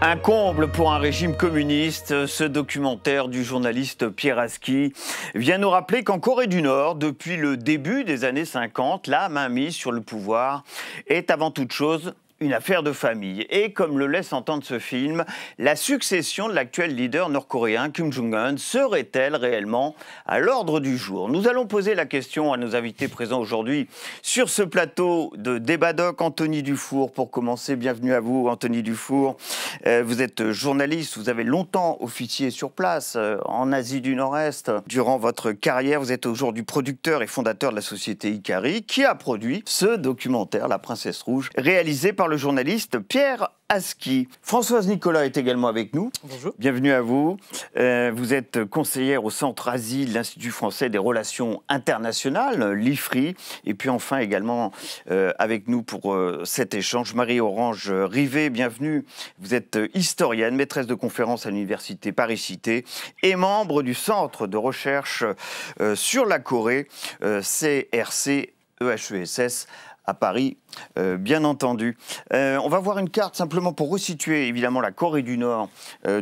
Un comble pour un régime communiste, ce documentaire du journaliste Pierre Aski vient nous rappeler qu'en Corée du Nord, depuis le début des années 50, la mainmise sur le pouvoir est avant toute chose une affaire de famille. Et comme le laisse entendre ce film, la succession de l'actuel leader nord-coréen Kim Jong-un serait-elle réellement à l'ordre du jour? Nous allons poser la question à nos invités présents aujourd'hui sur ce plateau de Débat Doc. Anthony Dufour, pour commencer, bienvenue à vous Anthony Dufour. Vous êtes journaliste, vous avez longtemps officié sur place en Asie du Nord-Est. Durant votre carrière, vous êtes aujourd'hui producteur et fondateur de la société Ikari, qui a produit ce documentaire, La Princesse Rouge, réalisé par le journaliste Pierre Aski. Françoise Nicolas est également avec nous. Bonjour. Bienvenue à vous. Vous êtes conseillère au Centre Asie de l'Institut français des relations internationales, l'IFRI. Et puis enfin également avec nous pour cet échange, Marie-Orange Rivet, bienvenue. Vous êtes historienne, maîtresse de conférences à l'Université Paris-Cité et membre du Centre de recherche sur la Corée, CRC-EHESS, à Paris, bien entendu. On va voir une carte simplement pour resituer évidemment la Corée du Nord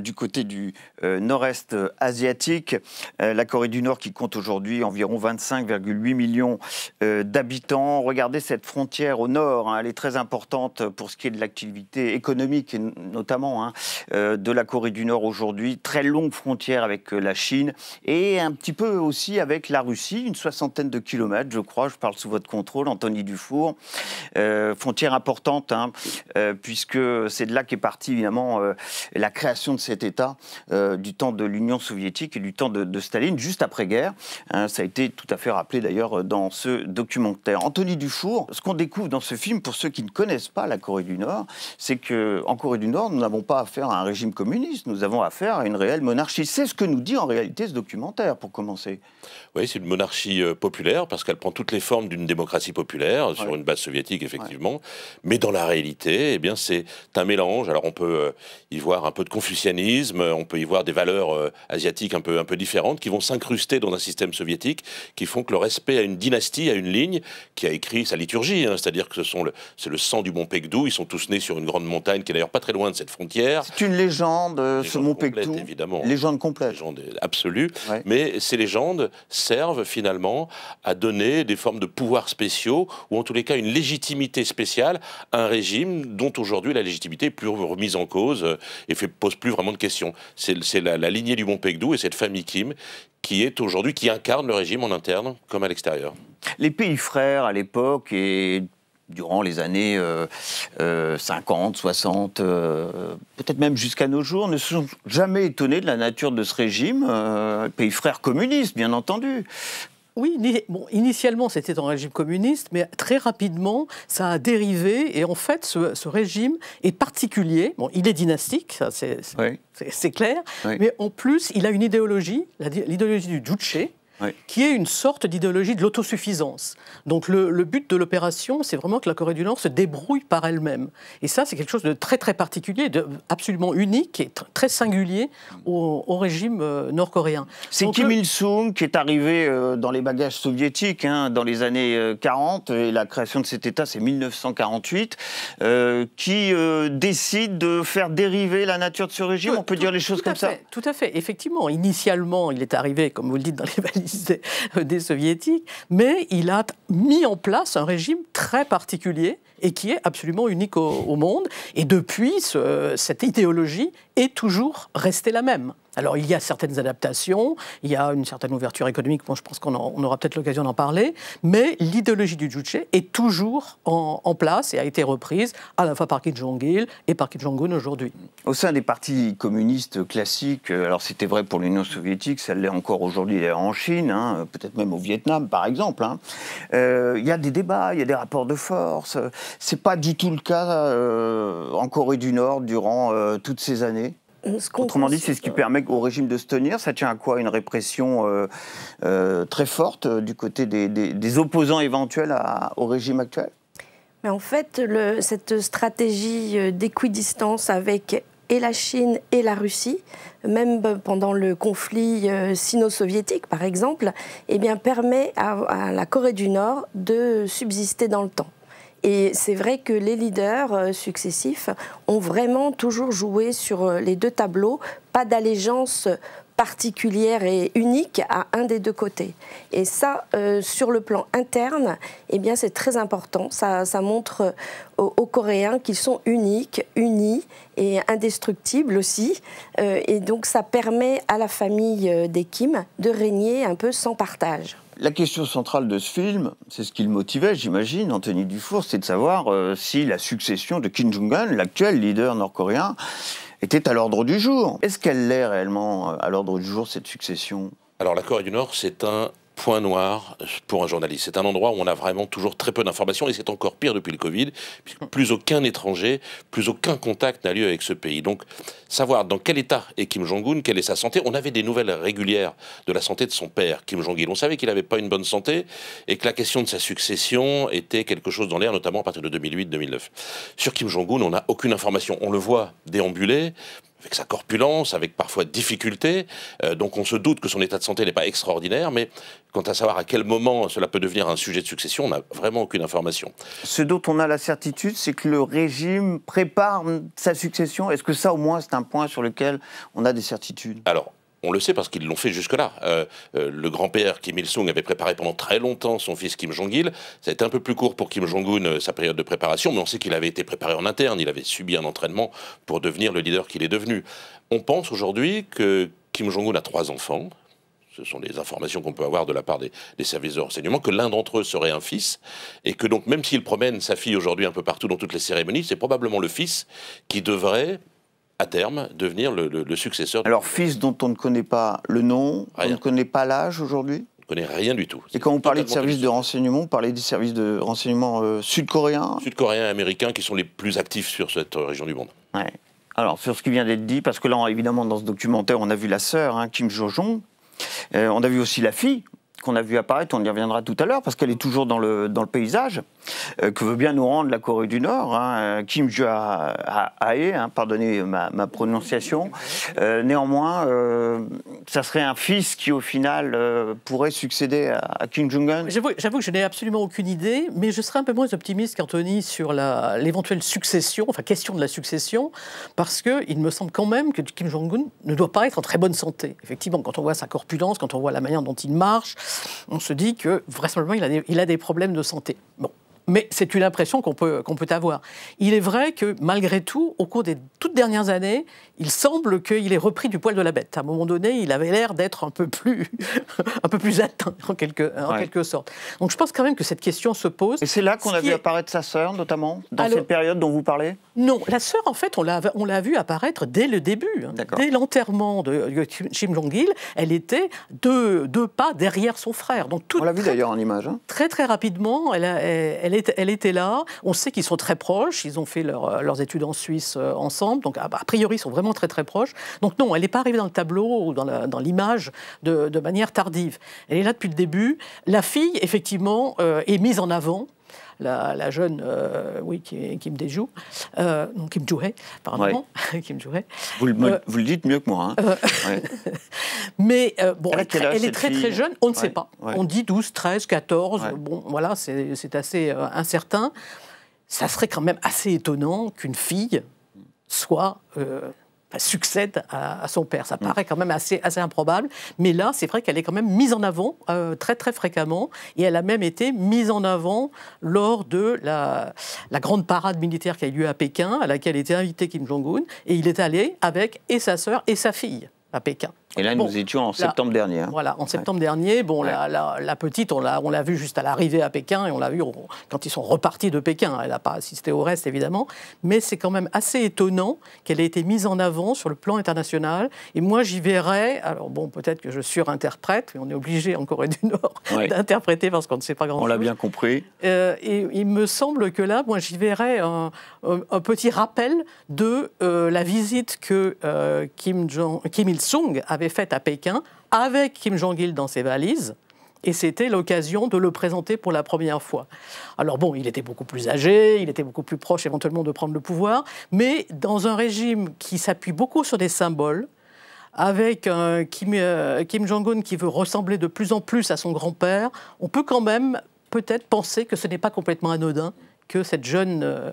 du côté du nord-est asiatique. La Corée du Nord qui compte aujourd'hui environ 25,8 millions d'habitants. Regardez cette frontière au nord, elle est très importante pour ce qui est de l'activité économique, et notamment de la Corée du Nord aujourd'hui. Très longue frontière avec la Chine et un petit peu aussi avec la Russie, une soixantaine de kilomètres, je crois. Je parle sous votre contrôle, Anthony Dufour. Frontière importante, puisque c'est de là qu'est partie évidemment la création de cet État du temps de l'Union soviétique et du temps de Staline, juste après-guerre. Ça a été tout à fait rappelé d'ailleurs dans ce documentaire. Anthony Dufour, ce qu'on découvre dans ce film, pour ceux qui ne connaissent pas la Corée du Nord, c'est qu'en Corée du Nord, nous n'avons pas affaire à un régime communiste, nous avons affaire à une réelle monarchie. C'est ce que nous dit en réalité ce documentaire, pour commencer. Oui, c'est une monarchie populaire, parce qu'elle prend toutes les formes d'une démocratie populaire, sur une base soviétique, effectivement. Mais dans la réalité, eh bien, c'est un mélange. Alors, on peut y voir un peu de confucianisme, on peut y voir des valeurs asiatiques un peu différentes qui vont s'incruster dans un système soviétique, qui font que le respect à une dynastie, à une ligne, qui a écrit sa liturgie, c'est-à-dire que c'est le sang du mont Paektu. Ils sont tous nés sur une grande montagne qui est d'ailleurs pas très loin de cette frontière. C'est une légende, ce mont Paektu. Évidemment. Légende complète. Légende absolue. Ouais. Mais ces légendes servent finalement à donner des formes de pouvoirs spéciaux, ou en tous les cas une légitimité spéciale à un régime dont aujourd'hui la légitimité est plus remise en cause et pose plus vraiment de questions. C'est la lignée du mont Paektu et cette famille Kim qui incarne le régime en interne comme à l'extérieur. Les pays frères à l'époque et durant les années 50, 60, peut-être même jusqu'à nos jours, ne se sont jamais étonnés de la nature de ce régime, pays frères communistes, bien entendu. Oui, initialement c'était un régime communiste, mais très rapidement ça a dérivé et en fait ce régime est particulier. Bon, il est dynastique, ça c'est clair, oui. Mais en plus il a une idéologie, l'idéologie du Juche, oui, qui est une sorte d'idéologie de l'autosuffisance. Donc le but de l'opération, c'est vraiment que la Corée du Nord se débrouille par elle-même. Et ça, c'est quelque chose de très très particulier, absolument unique et très singulier au régime nord-coréen. C'est Kim Il-sung qui est arrivé dans les bagages soviétiques dans les années 40, et la création de cet État, c'est 1948, qui décide de faire dériver la nature de ce régime. On peut dire les choses comme ça. Tout à fait. Effectivement, initialement, il est arrivé, comme vous le dites, dans les valises des soviétiques, mais il a mis en place un régime très particulier et qui est absolument unique au monde. Et depuis, cette idéologie est toujours restée la même. Alors, il y a certaines adaptations, il y a une certaine ouverture économique, je pense qu'on aura peut-être l'occasion d'en parler, mais l'idéologie du Juche est toujours en place et a été reprise à la fois par Kim Jong-il et par Kim Jong-un aujourd'hui. Au sein des partis communistes classiques, alors c'était vrai pour l'Union soviétique, ça l'est encore aujourd'hui en Chine, peut-être même au Vietnam par exemple, il y a des débats, il y a des rapports de force. C'est pas du tout le cas en Corée du Nord durant toutes ces années. Autrement dit, c'est ce qui permet au régime de se tenir. Ça tient à quoi? Une répression très forte du côté des opposants éventuels au régime actuel? Mais en fait, cette stratégie d'équidistance avec et la Chine et la Russie, même pendant le conflit sino-soviétique par exemple, permet à la Corée du Nord de subsister dans le temps. Et c'est vrai que les leaders successifs ont vraiment toujours joué sur les deux tableaux, pas d'allégeance particulière et unique à un des deux côtés. Et ça, sur le plan interne, eh bien, c'est très important. Ça montre aux Coréens qu'ils sont uniques, unis et indestructibles aussi. Et donc, ça permet à la famille des Kim de régner un peu sans partage. La question centrale de ce film, c'est ce qui le motivait, j'imagine, Anthony Dufour, c'est de savoir si la succession de Kim Jong-un, l'actuel leader nord-coréen, était à l'ordre du jour. Est-ce qu'elle l'est réellement à l'ordre du jour, cette succession? Alors la Corée du Nord, c'est un point noir pour un journaliste. C'est un endroit où on a vraiment toujours très peu d'informations et c'est encore pire depuis le Covid, puisque plus aucun étranger, plus aucun contact n'a lieu avec ce pays. Donc savoir dans quel état est Kim Jong-un, quelle est sa santé. On avait des nouvelles régulières de la santé de son père, Kim Jong-il. On savait qu'il n'avait pas une bonne santé et que la question de sa succession était quelque chose dans l'air, notamment à partir de 2008-2009. Sur Kim Jong-un, on n'a aucune information. On le voit déambuler, avec sa corpulence, avec parfois difficulté, donc on se doute que son état de santé n'est pas extraordinaire, mais quant à savoir à quel moment cela peut devenir un sujet de succession, on n'a vraiment aucune information. Ce dont on a la certitude, c'est que le régime prépare sa succession. Est-ce que ça, au moins, c'est un point sur lequel on a des certitudes? Alors, on le sait parce qu'ils l'ont fait jusque-là. Le grand-père Kim Il-sung avait préparé pendant très longtemps son fils Kim Jong-il. Ça a été un peu plus court pour Kim Jong-un, sa période de préparation, mais on sait qu'il avait été préparé en interne. Il avait subi un entraînement pour devenir le leader qu'il est devenu. On pense aujourd'hui que Kim Jong-un a 3 enfants. Ce sont des informations qu'on peut avoir de la part des services de renseignement, que l'un d'entre eux serait un fils, et que donc même s'il promène sa fille aujourd'hui un peu partout dans toutes les cérémonies, c'est probablement le fils qui devrait, à terme, devenir le successeur. Alors, fils dont on ne connaît pas le nom, Rien. on ne connaît pas l'âge aujourd'hui? On ne connaît rien du tout. Et quand vous parlez de services de renseignement, vous parlez des services de renseignement sud-coréens? Sud-coréens et américains qui sont les plus actifs sur cette région du monde. Ouais. Alors, sur ce qui vient d'être dit, parce que là, évidemment, dans ce documentaire, on a vu la sœur, Kim Jo-jong. On a vu aussi la fille, qu'on a vu apparaître, on y reviendra tout à l'heure, parce qu'elle est toujours dans le paysage, que veut bien nous rendre la Corée du Nord, Kim Jo-ae, pardonnez ma prononciation. Néanmoins, ça serait un fils qui, au final, pourrait succéder à Kim Jong-un. J'avoue que je n'ai absolument aucune idée, mais je serais un peu moins optimiste qu'Anthony sur l'éventuelle succession, enfin question de la succession, parce qu'il me semble quand même que Kim Jong-un ne doit pas être en très bonne santé. Effectivement, quand on voit sa corpulence, quand on voit la manière dont il marche, on se dit que vraisemblablement il a des problèmes de santé. Bon. Mais c'est une impression qu'on peut avoir. Il est vrai que, malgré tout, au cours des toutes dernières années, il semble qu'il ait repris du poil de la bête. À un moment donné, il avait l'air d'être un peu plus atteint, en quelque sorte. Donc je pense quand même que cette question se pose. Et c'est là qu'on a vu apparaître sa sœur, notamment, dans cette période dont vous parlez? Non, la sœur, en fait, on l'a vue apparaître dès le début. Dès l'enterrement de Kim Jong-il, elle était deux pas derrière son frère. Donc, on l'a vu d'ailleurs en image. Très, très rapidement, elle était là. On sait qu'ils sont très proches. Ils ont fait leurs études en Suisse ensemble. Donc, a priori, ils sont vraiment très, très proches. Donc, non, elle n'est pas arrivée dans le tableau ou dans l'image de manière tardive. Elle est là depuis le début. La fille, effectivement, est mise en avant. La jeune, Kim Dae-joo, non, Kim Joo-hae, pardon, ouais. Kim Joo-hae. Vous le dites mieux que moi. Ouais. Mais bon, elle est très très jeune, on ne sait pas. Ouais. On dit 12, 13, 14, bon, voilà, c'est assez incertain. Ça serait quand même assez étonnant qu'une fille succède à son père. Ça paraît quand même assez improbable. Mais là, c'est vrai qu'elle est quand même mise en avant très, très fréquemment. Et elle a même été mise en avant lors de la grande parade militaire qui a eu lieu à Pékin, à laquelle était invité Kim Jong-un. Et il est allé avec et sa sœur et sa fille à Pékin. Et là, nous étions en septembre dernier. Voilà, en septembre dernier. Bon, la petite, on l'a vue juste à l'arrivée à Pékin et on l'a vue quand ils sont repartis de Pékin. Elle n'a pas assisté au reste, évidemment. Mais c'est quand même assez étonnant qu'elle ait été mise en avant sur le plan international. Et moi, j'y verrais... Alors bon, peut-être que je surinterprète, mais on est obligé en Corée du Nord d'interpréter parce qu'on ne sait pas grand-chose. On l'a bien compris. Et il me semble que là, moi, j'y verrais un petit rappel de la visite que Kim Il-sung avait faite à Pékin avec Kim Jong-il dans ses valises. Et c'était l'occasion de le présenter pour la première fois. Alors bon, il était beaucoup plus âgé, il était beaucoup plus proche éventuellement de prendre le pouvoir, mais dans un régime qui s'appuie beaucoup sur des symboles, avec Kim Jong-un qui veut ressembler de plus en plus à son grand-père, on peut quand même peut-être penser que ce n'est pas complètement anodin que cette jeune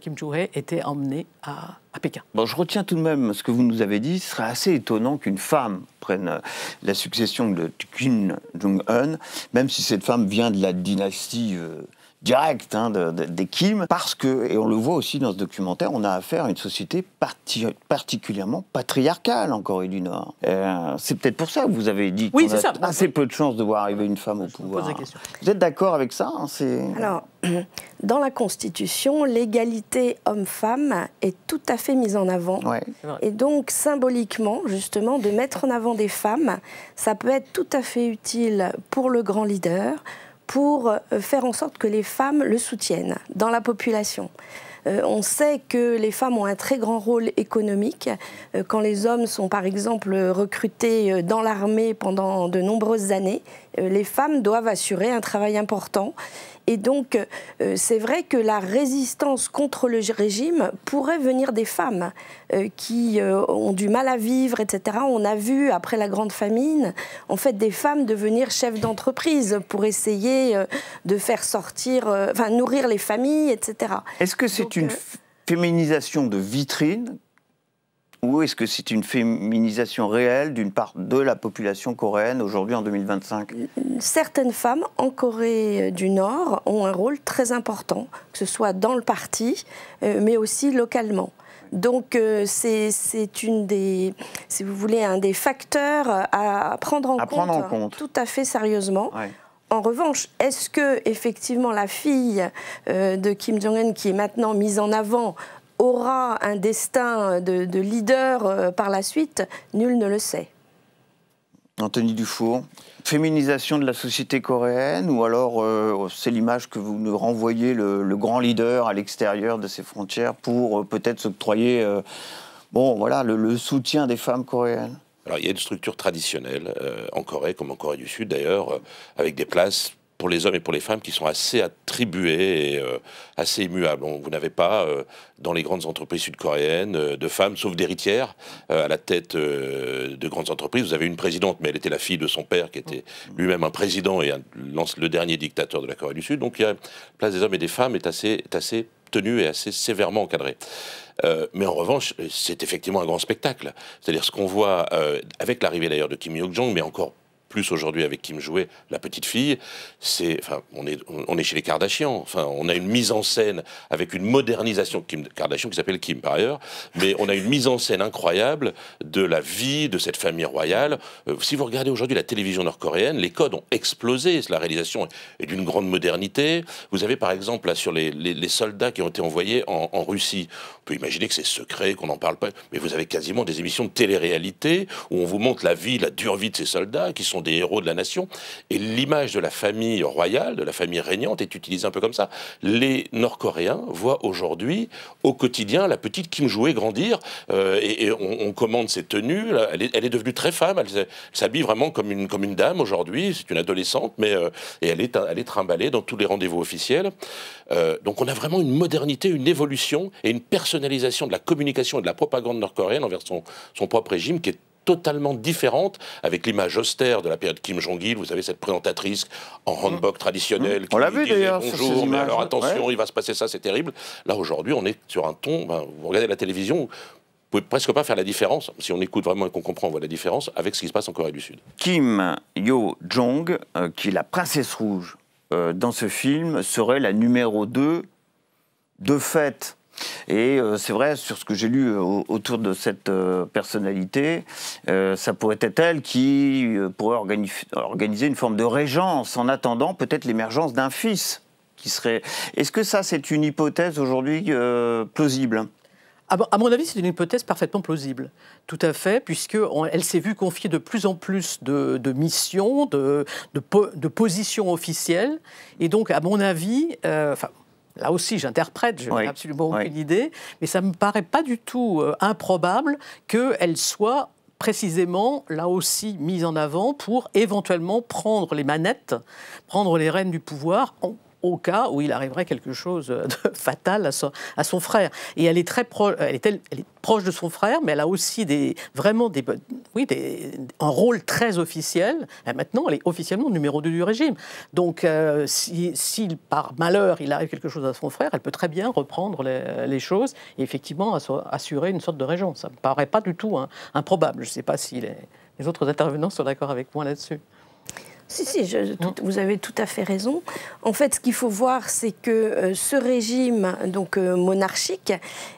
Kim Joo-hae était emmenée à Pékin. Bon, je retiens tout de même ce que vous nous avez dit. Ce serait assez étonnant qu'une femme prenne la succession de Kim Jong-un, même si cette femme vient de la dynastie directe des Kim, parce que, et on le voit aussi dans ce documentaire, on a affaire à une société particulièrement patriarcale en Corée du Nord. C'est peut-être pour ça que vous avez dit qu'on a assez peu de chances de voir arriver une femme au pouvoir. Vous êtes d'accord avec ça, Alors, dans la Constitution, l'égalité homme-femme est tout à fait mise en avant. Ouais. Et donc, symboliquement, justement, de mettre en avant des femmes, ça peut être tout à fait utile pour le grand leader, pour faire en sorte que les femmes le soutiennent dans la population. On sait que les femmes ont un très grand rôle économique. Quand les hommes sont, par exemple, recrutés dans l'armée pendant de nombreuses années, les femmes doivent assurer un travail important. Et donc, c'est vrai que la résistance contre le régime pourrait venir des femmes qui ont du mal à vivre, etc. On a vu, après la Grande Famine, en fait, des femmes devenir chefs d'entreprise pour essayer de faire sortir, nourrir les familles, etc. Est-ce que c'est une féminisation de vitrine ou est-ce que c'est une féminisation réelle d'une part de la population coréenne aujourd'hui en 2025 ? Certaines femmes en Corée du Nord ont un rôle très important, que ce soit dans le parti, mais aussi localement. Donc c'est une des, si vous voulez, un des facteurs à prendre en compte tout à fait sérieusement. Ouais. En revanche, est-ce que effectivement la fille de Kim Jong-un, qui est maintenant mise en avant, aura un destin de leader par la suite? Nul ne le sait. Anthony Dufour, féminisation de la société coréenne ou alors c'est l'image que vous nous renvoyez le grand leader à l'extérieur de ses frontières pour peut-être s'octroyer le soutien des femmes coréennes? Alors il y a une structure traditionnelle en Corée, comme en Corée du Sud d'ailleurs, avec des places pour les hommes et pour les femmes qui sont assez attribuées et assez immuables. Vous n'avez pas, dans les grandes entreprises sud-coréennes, de femmes, sauf d'héritières, à la tête de grandes entreprises. Vous avez une présidente, mais elle était la fille de son père, qui était lui-même un président et le dernier dictateur de la Corée du Sud. Donc la place des hommes et des femmes est assez tenue et assez sévèrement encadrée. Mais en revanche, c'est effectivement un grand spectacle. C'est-à-dire ce qu'on voit avec l'arrivée d'ailleurs de Kim Yo-jong, mais encore plus aujourd'hui avec Kim Joo-hae, la petite fille, on est chez les Kardashians. On a une mise en scène avec une modernisation, Kim Kardashian qui s'appelle Kim par ailleurs, mais on a une mise en scène incroyable de la vie de cette famille royale. Si vous regardez aujourd'hui la télévision nord-coréenne, les codes ont explosé. La réalisation est d'une grande modernité. Vous avez par exemple là sur les soldats qui ont été envoyés en Russie. On peut imaginer que c'est secret, qu'on n'en parle pas, mais vous avez quasiment des émissions de télé-réalité où on vous montre la dure vie de ces soldats qui sont des héros de la nation, et l'image de la famille royale, de la famille régnante est utilisée un peu comme ça. Les Nord-Coréens voient aujourd'hui, au quotidien, la petite Kim Joo-hae grandir, et on commande ses tenues, elle est devenue très femme, elle s'habille vraiment comme une dame aujourd'hui, c'est une adolescente, mais et elle est trimballée dans tous les rendez-vous officiels. Donc on a vraiment une modernité, une évolution, et une personnalisation de la communication et de la propagande nord-coréenne envers son propre régime qui est totalement différente, avec l'image austère de la période Kim Jong-il. Vous savez, cette présentatrice en hanbok traditionnel qui disait bonjour, mais alors attention, il va se passer ça, c'est terrible. Là, aujourd'hui, on est sur un ton, vous regardez la télévision, vous pouvez presque pas faire la différence, si on écoute vraiment et qu'on comprend, on voit la différence avec ce qui se passe en Corée du Sud. Kim Yo-jong, qui est la princesse rouge dans ce film, serait la numéro 2 de fait. Et c'est vrai, sur ce que j'ai lu autour de cette personnalité, ça pourrait être elle qui pourrait organiser une forme de régence en attendant peut-être l'émergence d'un fils qui serait... Est-ce que ça, c'est une hypothèse aujourd'hui plausible ? À mon avis, c'est une hypothèse parfaitement plausible, tout à fait, puisqu'elle s'est vue confier de plus en plus de missions, de positions officielles, et donc, à mon avis... Là aussi, j'interprète, je n'ai absolument aucune idée, mais ça ne me paraît pas du tout improbable qu'elle soit précisément, là aussi, mise en avant pour éventuellement prendre les manettes, prendre les rênes du pouvoir au cas où il arriverait quelque chose de fatal à son frère. Et elle est très proche, elle est proche de son frère, mais elle a aussi un rôle très officiel. Et maintenant, elle est officiellement numéro 2 du régime. Donc, si par malheur, il arrive quelque chose à son frère, elle peut très bien reprendre les choses et effectivement assurer une sorte de régence. Ça ne me paraît pas du tout improbable. Je ne sais pas si les autres intervenants sont d'accord avec moi là-dessus. Si, vous avez tout à fait raison. En fait, ce qu'il faut voir, c'est que ce régime donc, monarchique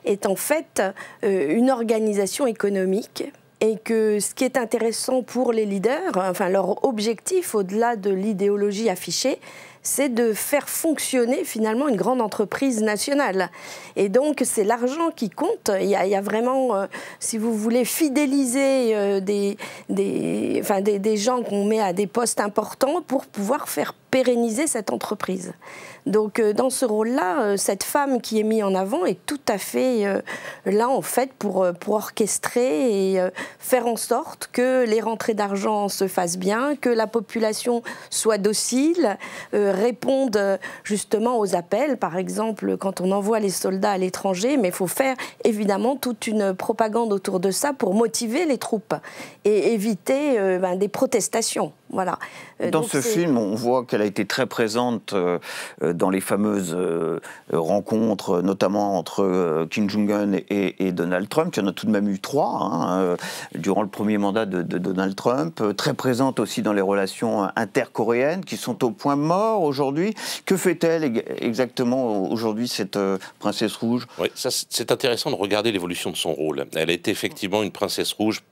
est en fait une organisation économique et que ce qui est intéressant pour les leaders, enfin leur objectif au-delà de l'idéologie affichée, c'est de faire fonctionner finalement une grande entreprise nationale. Et donc c'est l'argent qui compte. Il y a vraiment, si vous voulez, fidéliser des gens qu'on met à des postes importants pour pouvoir faire pérenniser cette entreprise. Donc dans ce rôle-là, cette femme qui est mise en avant est tout à fait là en fait pour orchestrer et faire en sorte que les rentrées d'argent se fassent bien, que la population soit docile, réponde justement aux appels, par exemple quand on envoie les soldats à l'étranger, mais il faut faire évidemment toute une propagande autour de ça pour motiver les troupes et éviter des protestations. Voilà. Dans ce film, on voit qu'elle a été très présente dans les fameuses rencontres, notamment entre Kim Jong-un et Donald Trump. Il y en a tout de même eu 3 durant le premier mandat de Donald Trump. Très présente aussi dans les relations intercoréennes qui sont au point mort aujourd'hui. Que fait-elle exactement aujourd'hui, cette princesse rouge? Oui, c'est intéressant de regarder l'évolution de son rôle. Elle a été effectivement une princesse rouge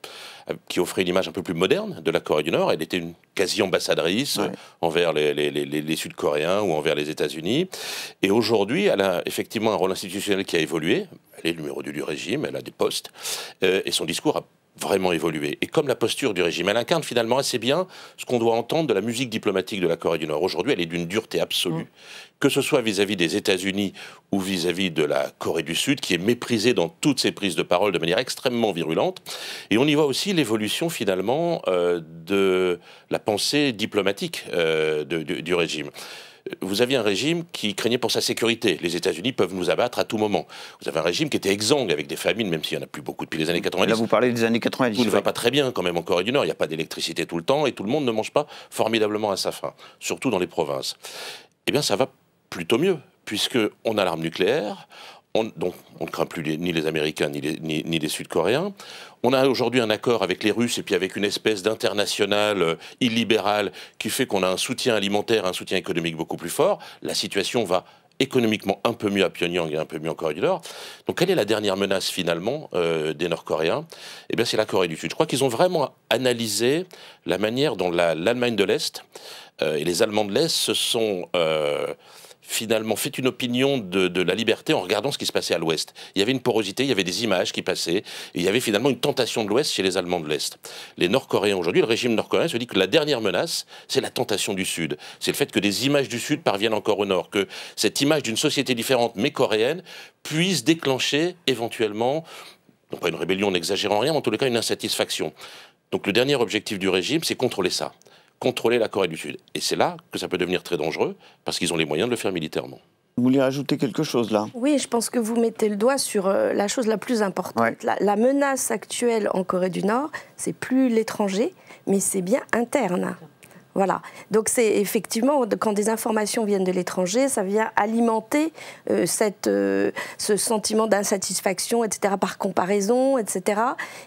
qui offrait une image un peu plus moderne de la Corée du Nord. Elle était une quasi-ambassadrice envers les Sud-Coréens ou envers les États-Unis. Et aujourd'hui, elle a effectivement un rôle institutionnel qui a évolué. Elle est le numéro 2 du régime, elle a des postes. Et son discours a vraiment évolué. Et comme la posture du régime, elle incarne finalement assez bien ce qu'on doit entendre de la musique diplomatique de la Corée du Nord. Aujourd'hui, elle est d'une dureté absolue. Que ce soit vis-à-vis des États-Unis ou vis-à-vis de la Corée du Sud, qui est méprisée dans toutes ses prises de parole de manière extrêmement virulente. Et on y voit aussi l'évolution finalement de la pensée diplomatique du régime. Vous aviez un régime qui craignait pour sa sécurité. Les États-Unis peuvent nous abattre à tout moment. Vous avez un régime qui était exsangue avec des famines, même s'il n'y en a plus beaucoup depuis les années 90. Là, vous parlez des années 90. Tout ne va pas très bien quand même en Corée du Nord. Il n'y a pas d'électricité tout le temps et tout le monde ne mange pas formidablement à sa faim, surtout dans les provinces. Eh bien, ça va plutôt mieux, puisqu'on a l'arme nucléaire. Donc, on ne craint plus ni les Américains ni les Sud-Coréens. On a aujourd'hui un accord avec les Russes et puis avec une espèce d'international illibéral qui fait qu'on a un soutien alimentaire, un soutien économique beaucoup plus fort. La situation va économiquement un peu mieux à Pyongyang et un peu mieux en Corée du Nord. Donc, quelle est la dernière menace finalement des Nord-Coréens? Eh bien, c'est la Corée du Sud. Je crois qu'ils ont vraiment analysé la manière dont l'Allemagne de l'Est et les Allemands de l'Est se sont finalement fait une opinion de la liberté en regardant ce qui se passait à l'Ouest. Il y avait une porosité, il y avait des images qui passaient, et il y avait finalement une tentation de l'Ouest chez les Allemands de l'Est. Les Nord-Coréens aujourd'hui, le régime nord-coréen se dit que la dernière menace, c'est la tentation du Sud. C'est le fait que des images du Sud parviennent encore au Nord, que cette image d'une société différente mais coréenne puisse déclencher éventuellement, non pas une rébellion, n'exagérant rien, mais en tous les cas une insatisfaction. Donc le dernier objectif du régime, c'est contrôler ça. Contrôler la Corée du Sud. Et c'est là que ça peut devenir très dangereux, parce qu'ils ont les moyens de le faire militairement. Vous voulez rajouter quelque chose là? Oui, je pense que vous mettez le doigt sur la chose la plus importante. Ouais. La menace actuelle en Corée du Nord, c'est plus l'étranger, mais c'est bien interne. Voilà. Donc c'est effectivement, quand des informations viennent de l'étranger, ça vient alimenter ce sentiment d'insatisfaction, etc., par comparaison, etc.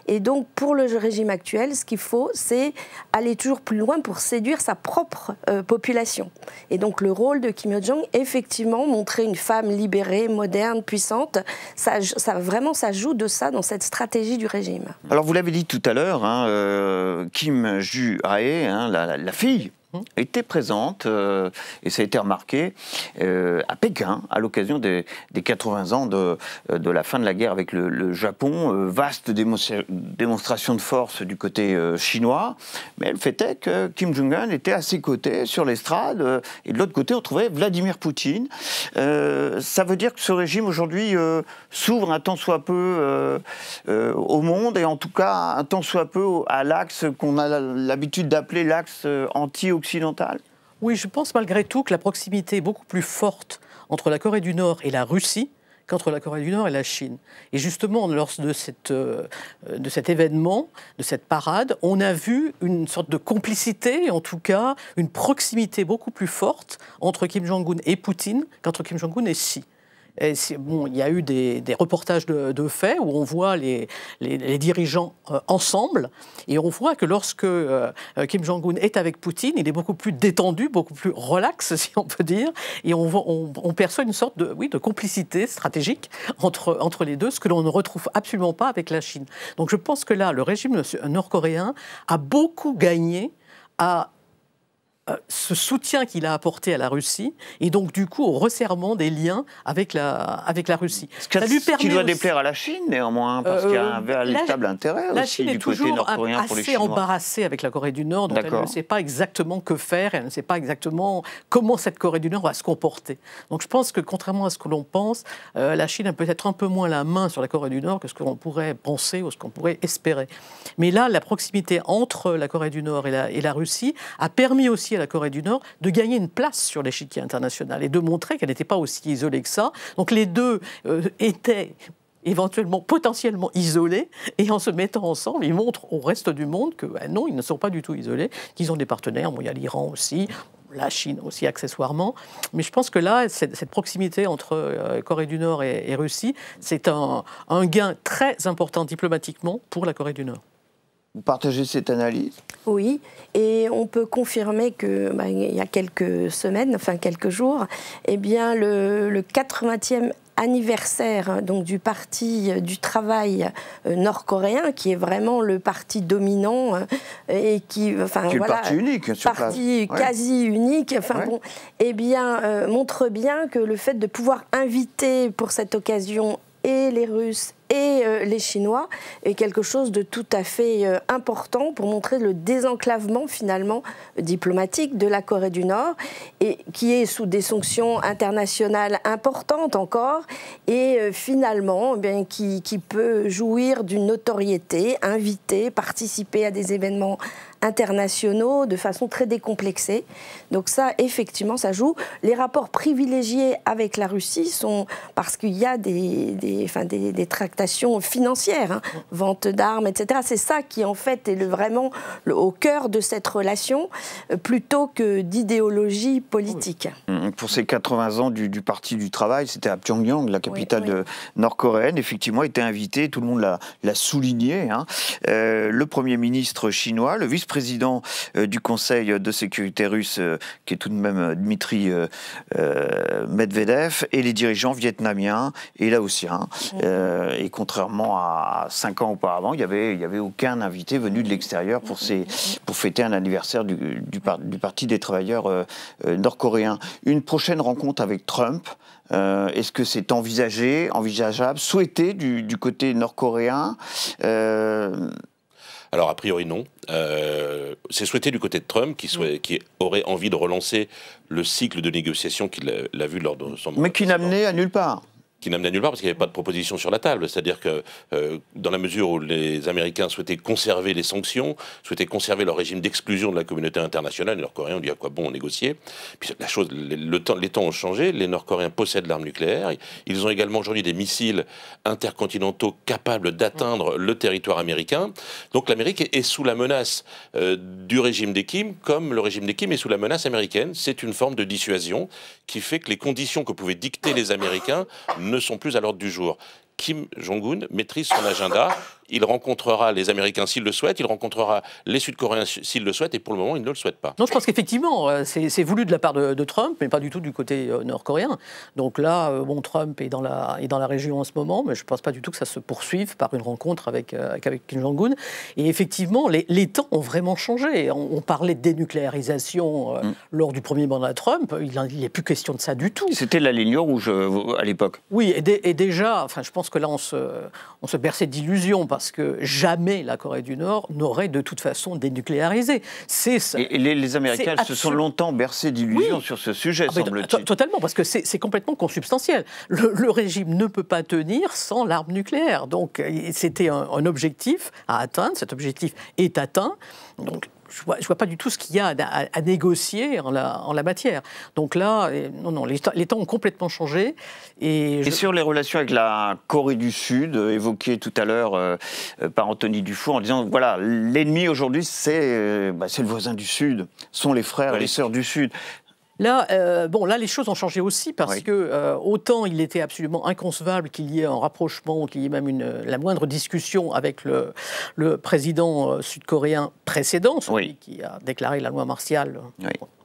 Et donc pour le régime actuel, ce qu'il faut, c'est aller toujours plus loin pour séduire sa propre population. Et donc le rôle de Kim Yo-jong, effectivement, montrer une femme libérée, moderne, puissante, ça joue de ça dans cette stratégie du régime. Alors vous l'avez dit tout à l'heure, Kim Ju-ae, la fille, était présente, et ça a été remarqué, à Pékin, à l'occasion des 80 ans de la fin de la guerre avec le Japon. Vaste démonstration de force du côté chinois, mais le fait est que Kim Jong-un était à ses côtés, sur l'estrade, et de l'autre côté, on trouvait Vladimir Poutine. Ça veut dire que ce régime, aujourd'hui, s'ouvre un tant soit peu au monde, et en tout cas, un tant soit peu à l'axe qu'on a l'habitude d'appeler l'axe anti-occidental. Oui, je pense malgré tout que la proximité est beaucoup plus forte entre la Corée du Nord et la Russie qu'entre la Corée du Nord et la Chine. Et justement, lors de cet événement, de cette parade, on a vu une sorte de complicité, en tout cas une proximité beaucoup plus forte entre Kim Jong-un et Poutine qu'entre Kim Jong-un et Xi. Bon, il y a eu des reportages de faits où on voit les dirigeants ensemble, et on voit que lorsque Kim Jong-un est avec Poutine, il est beaucoup plus détendu, beaucoup plus relax, si on peut dire, et on perçoit une sorte de complicité stratégique entre les deux, ce que l'on ne retrouve absolument pas avec la Chine. Donc je pense que là, le régime nord-coréen a beaucoup gagné à ce soutien qu'il a apporté à la Russie, et donc du coup au resserrement des liens avec la Russie. Ce qui doit déplaire à la Chine néanmoins, parce qu'il y a un véritable intérêt la aussi Chine du est côté toujours nord-coréen pour les Chinois. assez embarrassée avec la Corée du Nord, donc elle ne sait pas exactement que faire, elle ne sait pas exactement comment cette Corée du Nord va se comporter. Donc je pense que contrairement à ce que l'on pense, la Chine a peut-être un peu moins la main sur la Corée du Nord que ce qu'on pourrait penser ou ce qu'on pourrait espérer. Mais là, la proximité entre la Corée du Nord et la Russie a permis aussi à la Corée du Nord de gagner une place sur l'échiquier international et de montrer qu'elle n'était pas aussi isolée que ça. Donc les deux étaient éventuellement, potentiellement isolés, et en se mettant ensemble, ils montrent au reste du monde que non, ils ne sont pas du tout isolés, qu'ils ont des partenaires. Bon, il y a l'Iran aussi, la Chine aussi accessoirement. Mais je pense que là, cette proximité entre Corée du Nord et Russie, c'est un gain très important diplomatiquement pour la Corée du Nord. Vous partagez cette analyse? Oui, et on peut confirmer que il y a quelques semaines, enfin quelques jours, eh bien le 80e anniversaire donc du Parti du travail nord-coréen, qui est vraiment le parti dominant et qui, enfin qui est voilà, le parti unique, sur parti place. quasi unique. Enfin bon, eh bien montre bien que le fait de pouvoir inviter pour cette occasion et les Russes et les Chinois est quelque chose de tout à fait important pour montrer le désenclavement finalement diplomatique de la Corée du Nord, et qui est sous des sanctions internationales importantes encore, et finalement eh bien, qui peut jouir d'une notoriété, inviter, participer à des événements internationaux de façon très décomplexée. Donc ça, effectivement, ça joue. Les rapports privilégiés avec la Russie sont parce qu'il y a des tractations financières, hein, vente d'armes, etc. C'est ça qui, en fait, est vraiment au cœur de cette relation, plutôt que d'idéologie politique. Pour ces 80 ans du Parti du travail, c'était à Pyongyang, la capitale nord-coréenne. Effectivement, était invité, tout le monde l'a souligné, hein. Le Premier ministre chinois, le vice-président du Conseil de sécurité russe, qui est tout de même Dmitri Medvedev, et les dirigeants vietnamiens et laotiens. Et contrairement à 5 ans auparavant, il n'y avait aucun invité venu de l'extérieur pour fêter un anniversaire du Parti des travailleurs nord-coréens. Une prochaine rencontre avec Trump, est-ce que c'est envisageable, souhaité du côté nord-coréen? Alors, a priori, non. C'est souhaité du côté de Trump, qui aurait envie de relancer le cycle de négociations qu'il a vu lors de son mandat. Mais qui n'a mené à nulle part. Qui n'amenait nulle part parce qu'il n'y avait pas de proposition sur la table. C'est-à-dire que dans la mesure où les Américains souhaitaient conserver les sanctions, souhaitaient conserver leur régime d'exclusion de la communauté internationale, les Nord-Coréens ont dit à quoi bon négocier. Puis les temps ont changé, les Nord-Coréens possèdent l'arme nucléaire, ils ont également aujourd'hui des missiles intercontinentaux capables d'atteindre le territoire américain. Donc l'Amérique est sous la menace du régime des Kim, comme le régime des Kim est sous la menace américaine. C'est une forme de dissuasion qui fait que les conditions que pouvaient dicter les Américains ne sont plus à l'ordre du jour. Kim Jong-un maîtrise son agenda. Il rencontrera les Américains s'il le souhaite, il rencontrera les Sud-Coréens s'il le souhaite, et pour le moment, il ne le souhaite pas. Non, je pense qu'effectivement, c'est voulu de la part de Trump, mais pas du tout du côté nord-coréen. Donc là, Trump est dans la région en ce moment, mais je ne pense pas du tout que ça se poursuive par une rencontre avec Kim Jong-un. Et effectivement, les temps ont vraiment changé. On parlait de dénucléarisation lors du premier mandat de Trump, il n'est plus question de ça du tout. C'était la ligne rouge à l'époque. Oui, et déjà, enfin, je pense que là, on se berçait d'illusions, parce que jamais la Corée du Nord n'aurait de toute façon dénucléarisé. Et les Américains se sont longtemps bercés d'illusions sur ce sujet, semble-t-il. Totalement, parce que c'est complètement consubstantiel. Le régime ne peut pas tenir sans l'arme nucléaire. Donc c'était un objectif à atteindre, cet objectif est atteint. Donc je vois pas du tout ce qu'il y a à négocier en la matière. Donc là, non, les temps ont complètement changé. Et sur les relations avec la Corée du Sud, évoquées tout à l'heure par Anthony Dufour, en disant, voilà, l'ennemi aujourd'hui, c'est le voisin du Sud, sont les frères et les sœurs du Sud. Là, là, les choses ont changé aussi parce que autant il était absolument inconcevable qu'il y ait un rapprochement, qu'il y ait même la moindre discussion avec le président sud-coréen précédent, celui qui a déclaré la loi martiale.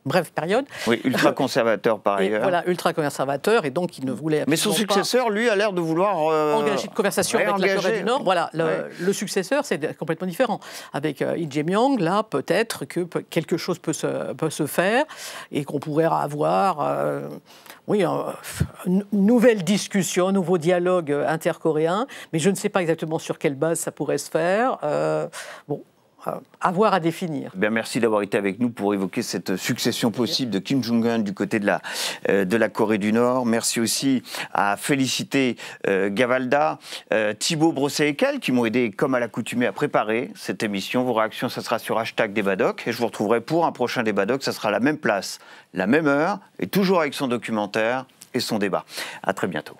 Bref période. Oui, ultra-conservateur par ailleurs. Voilà, ultra-conservateur, et donc il ne voulait absolument Mais son successeur, lui, a l'air de vouloir engager une conversation avec la Corée du Nord. Voilà, le successeur, c'est complètement différent. Avec Lee Jae-myung, là, peut-être que quelque chose peut se faire et qu'on pourrait avoir une nouvelle discussion, un nouveau dialogue intercoréen, mais je ne sais pas exactement sur quelle base ça pourrait se faire. À voir, à définir. Bien, merci d'avoir été avec nous pour évoquer cette succession possible de Kim Jong-un du côté de la Corée du Nord. Merci aussi à Félicité Gavalda, Thibaut Brosset-Ekel qui m'ont aidé comme à l'accoutumée à préparer cette émission. Vos réactions, ça sera sur #Débadoc et je vous retrouverai pour un prochain Débadoc. Ça sera la même place, la même heure et toujours avec son documentaire et son débat. À très bientôt.